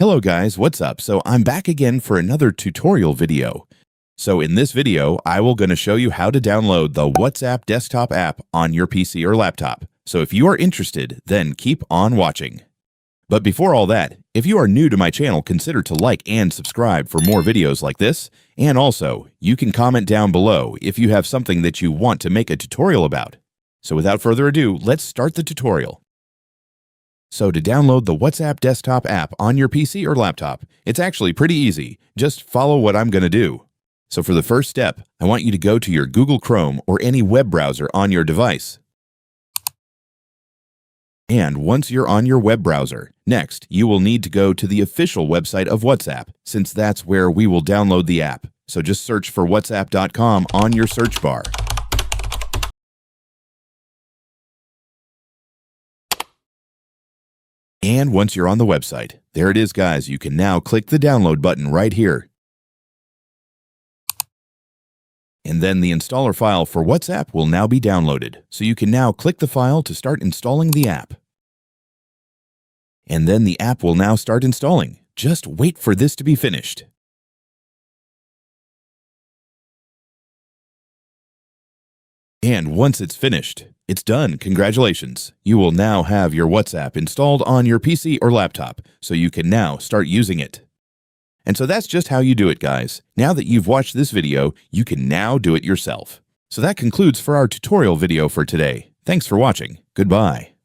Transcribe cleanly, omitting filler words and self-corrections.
Hello guys, what's up? So I'm back again for another tutorial video. So in this video, I will going to show you how to download the WhatsApp desktop app on your PC or laptop. So if you are interested, then keep on watching. But before all that, if you are new to my channel, consider to like and subscribe for more videos like this. And also, you can comment down below if you have something that you want to make a tutorial about. So without further ado, let's start the tutorial. So to download the WhatsApp desktop app on your PC or laptop, it's actually pretty easy. Just follow what I'm going to do. So for the first step, I want you to go to your Google Chrome or any web browser on your device. And once you're on your web browser, next you will need to go to the official website of WhatsApp, since that's where we will download the app. So just search for whatsapp.com on your search bar. And once you're on the website, there it is guys, you can now click the download button right here. And then the installer file for WhatsApp will now be downloaded, so you can now click the file to start installing the app. And then the app will now start installing. Just wait for this to be finished. And once it's finished, it's done. Congratulations. You will now have your WhatsApp installed on your PC or laptop, so you can now start using it. And so that's just how you do it, guys. Now that you've watched this video, you can now do it yourself. So that concludes for our tutorial video for today. Thanks for watching. Goodbye.